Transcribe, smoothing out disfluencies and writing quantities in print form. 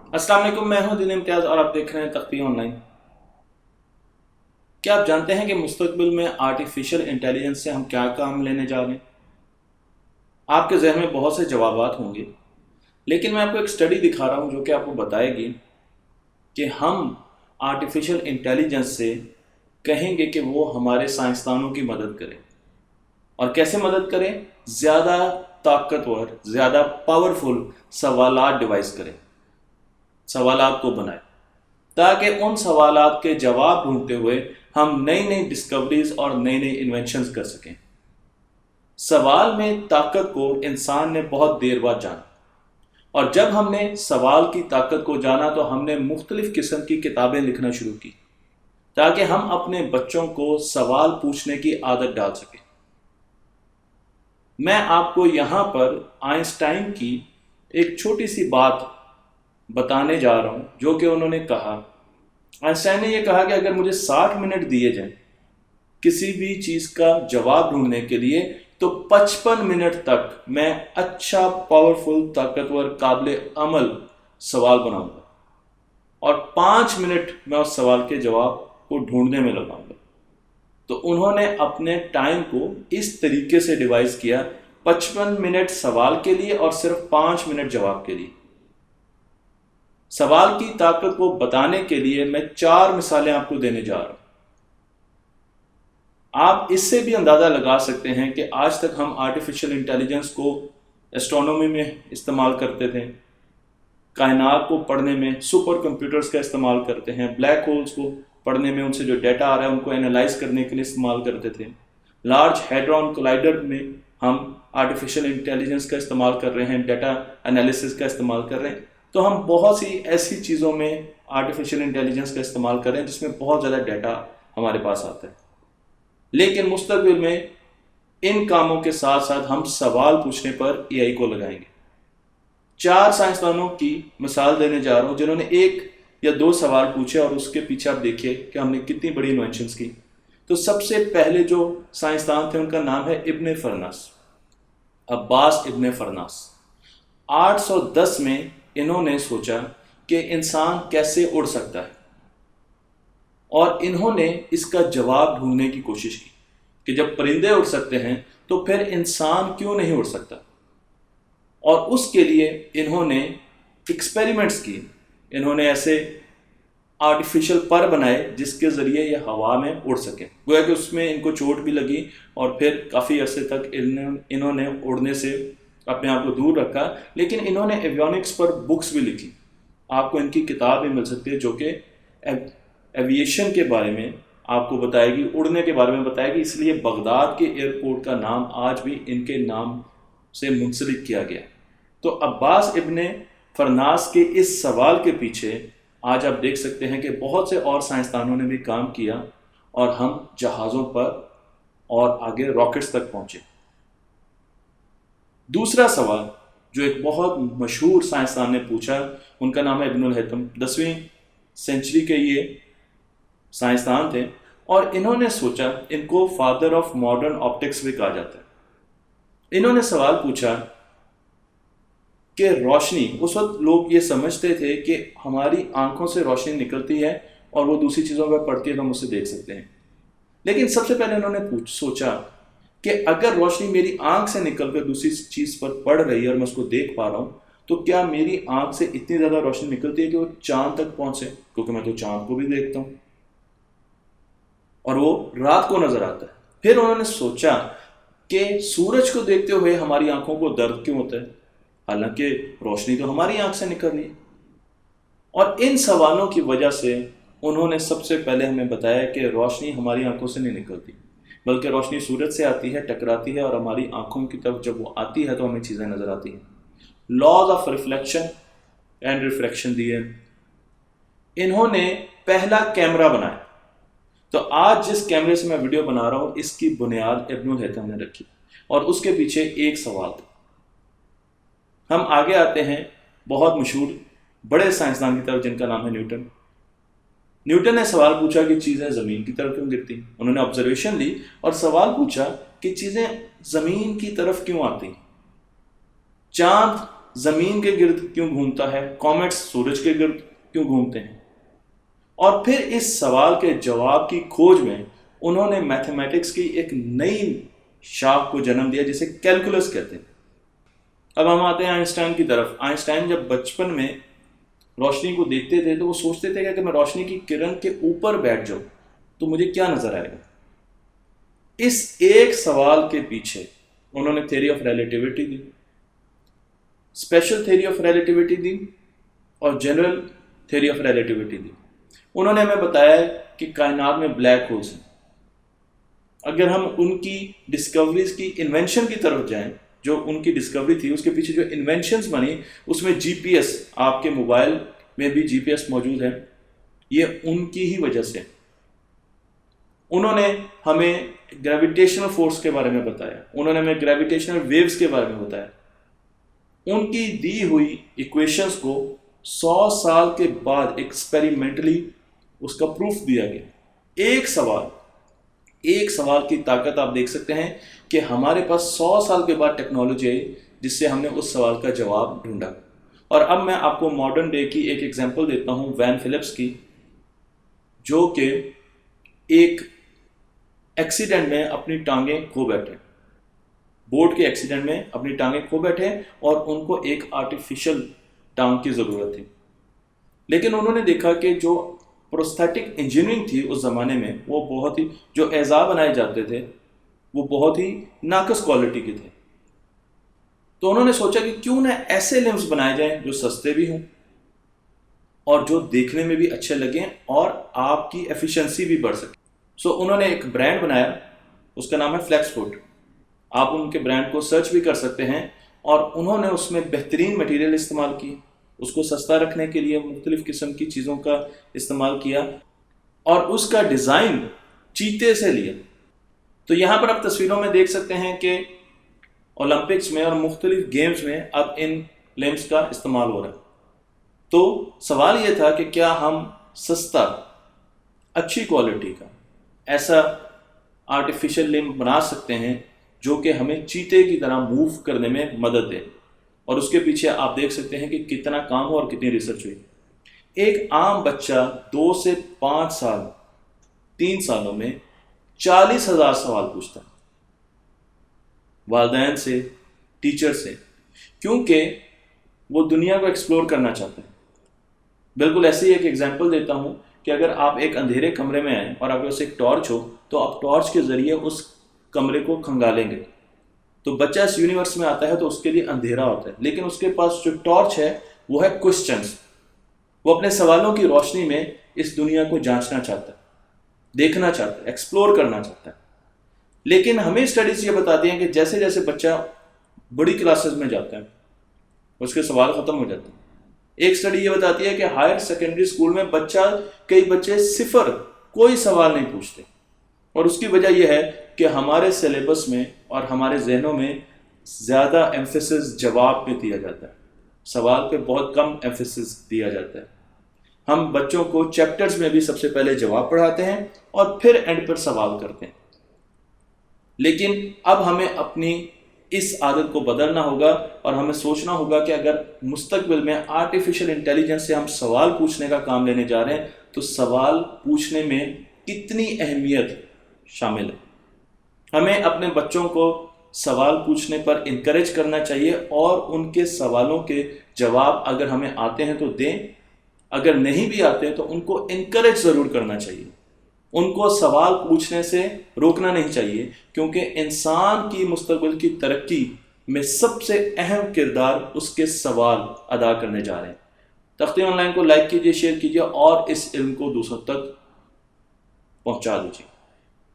السلام علیکم، میں ہوں دین امتیاز اور آپ دیکھ رہے ہیں تختی آن لائن۔ کیا آپ جانتے ہیں کہ مستقبل میں آرٹیفیشل انٹیلیجنس سے ہم کیا کام لینے جا رہے ہیں؟ آپ کے ذہن میں بہت سے جوابات ہوں گے، لیکن میں آپ کو ایک اسٹڈی دکھا رہا ہوں جو کہ آپ کو بتائے گی کہ ہم آرٹیفیشل انٹیلیجنس سے کہیں گے کہ وہ ہمارے سائنسدانوں کی مدد کرے۔ اور کیسے مدد کریں؟ زیادہ طاقتور، زیادہ پاورفل سوالات ڈیوائز کریں، سوالات کو بنائیں، تاکہ ان سوالات کے جواب ڈھونڈتے ہوئے ہم نئی نئی ڈسکوریز اور نئی نئی انوینشنز کر سکیں۔ سوال میں طاقت کو انسان نے بہت دیر بعد جانا، اور جب ہم نے سوال کی طاقت کو جانا تو ہم نے مختلف قسم کی کتابیں لکھنا شروع کی تاکہ ہم اپنے بچوں کو سوال پوچھنے کی عادت ڈال سکیں۔ میں آپ کو یہاں پر آئنسٹائن کی ایک چھوٹی سی بات بتانے جا رہا ہوں جو کہ انہوں نے کہا۔ آئنسٹائن نے یہ کہا کہ اگر مجھے 60 منٹ دیے جائیں کسی بھی چیز کا جواب ڈھونڈنے کے لیے تو 55 منٹ تک میں اچھا، پاورفل، طاقتور، قابل عمل سوال بناؤں گا، اور 5 منٹ میں اس سوال کے جواب کو ڈھونڈنے میں لگاؤں گا۔ تو انہوں نے اپنے ٹائم کو اس طریقے سے ڈیوائز کیا، 55 منٹ سوال کے لیے اور صرف 5 منٹ جواب کے لیے۔ سوال کی طاقت کو بتانے کے لیے میں 4 مثالیں آپ کو دینے جا رہا ہوں۔ آپ اس سے بھی اندازہ لگا سکتے ہیں کہ آج تک ہم آرٹیفیشل انٹیلیجنس کو ایسٹرونومی میں استعمال کرتے تھے، کائنات کو پڑھنے میں سپر کمپیوٹرز کا استعمال کرتے ہیں، بلیک ہولز کو پڑھنے میں ان سے جو ڈیٹا آ رہا ہے ان کو انالائز کرنے کے لیے استعمال کرتے تھے، لارج ہیڈرون کولائڈر میں ہم آرٹیفیشل انٹیلیجنس کا استعمال کر رہے ہیں، ڈیٹا انالیسس کا استعمال کر رہے ہیں۔ تو ہم بہت سی ایسی چیزوں میں آرٹیفیشل انٹیلیجنس کا استعمال کر رہے ہیں جس میں بہت زیادہ ڈیٹا ہمارے پاس آتا ہے۔ لیکن مستقبل میں ان کاموں کے ساتھ ساتھ ہم سوال پوچھنے پر اے آئی کو لگائیں گے۔ 4 سائنسدانوں کی مثال دینے جا رہا ہوں جنہوں نے 1 یا 2 سوال پوچھے، اور اس کے پیچھے آپ دیکھیے کہ ہم نے کتنی بڑی انوینشنز کی۔ تو سب سے پہلے جو سائنسدان تھے ان کا نام ہے ابن فرناس، عباس ابن فرناس۔ 810 میں انہوں نے سوچا کہ انسان کیسے اڑ سکتا ہے، اور انہوں نے اس کا جواب ڈھونڈنے کی کوشش کی کہ جب پرندے اڑ سکتے ہیں تو پھر انسان کیوں نہیں اڑ سکتا۔ اور اس کے لیے انہوں نے ایکسپیریمنٹس کی، انہوں نے ایسے آرٹیفیشل پر بنائے جس کے ذریعے یہ ہوا میں اڑ سکیں، گویا کہ اس میں ان کو چوٹ بھی لگی اور پھر کافی عرصے تک انہوں نے اڑنے سے اپنے آپ کو دور رکھا۔ لیکن انہوں نے ایویونکس پر بکس بھی لکھی، آپ کو ان کی کتاب بھی مل سکتی ہے جو کہ ایویشن کے بارے میں آپ کو بتائے گی، اڑنے کے بارے میں بتائے گی۔ اس لیے بغداد کے ایئرپورٹ کا نام آج بھی ان کے نام سے منسلک کیا گیا۔ تو عباس ابن فرناس کے اس سوال کے پیچھے آج آپ دیکھ سکتے ہیں کہ بہت سے اور سائنسدانوں نے بھی کام کیا، اور ہم جہازوں پر اور آگے راکٹس تک پہنچے۔ دوسرا سوال جو ایک بہت مشہور سائنسدان نے پوچھا، ان کا نام ہے ابن الہیثم، 10ویں سینچری کے یہ سائنسدان تھے، اور انہوں نے سوچا، ان کو فادر آف ماڈرن آپٹکس بھی کہا جاتا ہے۔ انہوں نے سوال پوچھا کہ روشنی، اس وقت لوگ یہ سمجھتے تھے کہ ہماری آنکھوں سے روشنی نکلتی ہے اور وہ دوسری چیزوں پہ پڑتی ہے تو ہم اسے دیکھ سکتے ہیں، لیکن سب سے پہلے انہوں نے سوچا کہ اگر روشنی میری آنکھ سے نکل کر دوسری چیز پر پڑ رہی ہے اور میں اس کو دیکھ پا رہا ہوں، تو کیا میری آنکھ سے اتنی زیادہ روشنی نکلتی ہے کہ وہ چاند تک پہنچے، کیونکہ میں تو چاند کو بھی دیکھتا ہوں اور وہ رات کو نظر آتا ہے۔ پھر انہوں نے سوچا کہ سورج کو دیکھتے ہوئے ہماری آنکھوں کو درد کیوں ہوتا ہے، حالانکہ روشنی تو ہماری آنکھ سے نکل رہی ہے۔ اور ان سوالوں کی وجہ سے انہوں نے سب سے پہلے ہمیں بتایا کہ روشنی ہماری آنکھوں سے نہیں نکلتی، بلکہ روشنی سورج سے آتی ہے، ٹکراتی ہے، اور ہماری آنکھوں کی طرف جب وہ آتی ہے تو ہمیں چیزیں نظر آتی ہیں۔ Laws of reflection and refraction دیے۔ انہوں نے پہلا کیمرہ بنایا۔ تو آج جس کیمرے سے میں ویڈیو بنا رہا ہوں اس کی بنیاد ابن الہیثم نے رکھی، اور اس کے پیچھے ایک سوال تھا۔ ہم آگے آتے ہیں بہت مشہور بڑے سائنسدان کی طرف جن کا نام ہے نیوٹن۔ نیوٹن نے سوال پوچھا کہ چیزیں زمین کی طرف کیوں گرتی ہیں۔ انہوں نے آبزرویشن لی اور سوال پوچھا کہ چیزیں زمین کی طرف کیوں آتی ہیں۔ چاند زمین کے گرد کیوں گھومتا ہے، کامٹس سورج کے گرد کیوں گھومتے ہیں. اور پھر اس سوال کے جواب کی کھوج میں انہوں نے میتھمیٹکس کی ایک نئی شاخ کو جنم دیا جسے کیلکولس کہتے ہیں. اب ہم آتے ہیں آئنسٹائن کی طرف. آئنسٹائن جب بچپن میں روشنی کو دیکھتے تھے تو وہ سوچتے تھے کہ اگر میں روشنی کی کرن کے اوپر بیٹھ جاؤں تو مجھے کیا نظر آئے گا. اس ایک سوال کے پیچھے انہوں نے تھیوری آف ریلیٹیوٹی دی، اسپیشل تھیوری آف ریلیٹیوٹی دی اور جنرل تھیوری آف ریلیٹیوٹی دی. انہوں نے ہمیں بتایا کہ کائنات میں بلیک ہولز ہیں. اگر ہم ان کی ڈسکوریز کی انوینشن کی طرف جائیں، جو ان کی ڈسکوری تھی اس کے پیچھے جو انوینشنز بنی، اس میں جی پی ایس، آپ کے موبائل میں بھی جی پی ایس موجود ہے، یہ ان کی ہی وجہ سے. انہوں نے ہمیں گریویٹیشنل فورس کے بارے میں بتایا، انہوں نے ہمیں گریویٹیشنل ویوز کے بارے میں بتایا. ان کی دی ہوئی ایکویشنز کو 100 سال کے بعد ایکسپیریمنٹلی اس کا پروف دیا گیا. ایک سوال کی طاقت آپ دیکھ سکتے ہیں کہ ہمارے پاس 100 سال کے بعد ٹیکنالوجی آئی جس سے ہم نے اس سوال کا جواب ڈھونڈا. اور اب میں آپ کو ماڈرن ڈے کی ایک ایگزامپل دیتا ہوں وین فلپس کی، جو کہ ایک ایکسیڈنٹ میں اپنی ٹانگیں کھو بیٹھے، بوٹ کے ایکسیڈنٹ میں اپنی ٹانگیں کھو بیٹھے اور ان کو ایک آرٹیفیشل ٹانگ کی ضرورت تھی. لیکن انہوں نے دیکھا کہ جو پروستھیٹک انجینئرنگ تھی اس زمانے میں، وہ بہت ہی، جو اعضاء بنائے جاتے تھے وہ بہت ہی ناقص کوالٹی کے تھے. تو انہوں نے سوچا کہ کیوں نہ ایسے لمبس بنائے جائیں جو سستے بھی ہوں اور جو دیکھنے میں بھی اچھے لگیں اور آپ کی ایفیشنسی بھی بڑھ سکے. سو انہوں نے ایک برانڈ بنایا، اس کا نام ہے فلیکس فٹ. آپ ان کے برانڈ کو سرچ بھی کر سکتے ہیں. اور انہوں نے اس میں بہترین مٹیریل استعمال کی، اس کو سستا رکھنے کے لیے مختلف قسم کی چیزوں کا استعمال کیا اور اس کا ڈیزائن چیتے سے لیا. تو یہاں پر آپ تصویروں میں دیکھ سکتے ہیں کہ اولمپکس میں اور مختلف گیمز میں اب ان لمبس کا استعمال ہو رہا ہے. تو سوال یہ تھا کہ کیا ہم سستا، اچھی کوالٹی کا ایسا آرٹیفیشل لمب بنا سکتے ہیں جو کہ ہمیں چیتے کی طرح موو کرنے میں مدد دے. اور اس کے پیچھے آپ دیکھ سکتے ہیں کہ کتنا کام ہو اور کتنی ریسرچ ہوئی. ایک عام بچہ 2 سے 5 سال 3 سالوں میں 40,000 سوال پوچھتا ہے والدین سے، ٹیچر سے، کیونکہ وہ دنیا کو ایکسپلور کرنا چاہتے ہیں. بالکل ایسے ہی ایک ایگزامپل دیتا ہوں کہ اگر آپ ایک اندھیرے کمرے میں آئیں اور آپ کے پاس ایک ٹارچ ہو تو آپ ٹارچ کے ذریعے اس کمرے کو کھنگالیں گے. تو بچہ اس یونیورس میں آتا ہے تو اس کے لیے اندھیرا ہوتا ہے، لیکن اس کے پاس جو ٹارچ ہے وہ ہے کوسچنس. وہ اپنے سوالوں کی روشنی میں اس دنیا کو جانچنا چاہتا ہے، دیکھنا چاہتا ہے، ایکسپلور کرنا چاہتا ہے. لیکن ہمیں اسٹڈیز یہ بتاتی ہیں کہ جیسے جیسے بچہ بڑی کلاسز میں جاتا ہے اس کے سوال ختم ہو جاتے ہیں. ایک اسٹڈی یہ بتاتی ہے کہ ہائر سیکنڈری اسکول میں کئی بچے صفر، کوئی سوال نہیں پوچھتے. اور اس کی وجہ یہ ہے کہ ہمارے سلیبس میں اور ہمارے ذہنوں میں زیادہ ایمفیسس جواب پہ دیا جاتا ہے، سوال پہ بہت کم ایمفیسس دیا جاتا ہے. ہم بچوں کو چیپٹرز میں بھی سب سے پہلے جواب پڑھاتے ہیں اور پھر اینڈ پر سوال کرتے ہیں. لیکن اب ہمیں اپنی اس عادت کو بدلنا ہوگا اور ہمیں سوچنا ہوگا کہ اگر مستقبل میں آرٹیفیشل انٹیلیجنس سے ہم سوال پوچھنے کا کام لینے جا رہے ہیں تو سوال پوچھنے میں کتنی اہمیت شامل ہے. ہمیں اپنے بچوں کو سوال پوچھنے پر انکریج کرنا چاہیے اور ان کے سوالوں کے جواب اگر ہمیں آتے ہیں تو دیں، اگر نہیں بھی آتے تو ان کو انکریج ضرور کرنا چاہیے. ان کو سوال پوچھنے سے روکنا نہیں چاہیے، کیونکہ انسان کی مستقبل کی ترقی میں سب سے اہم کردار اس کے سوال ادا کرنے جا رہے ہیں. تختی آن لائن کو لائک کیجیے، شیئر کیجیے اور اس علم کو دوسروں تک پہنچا دیجیے.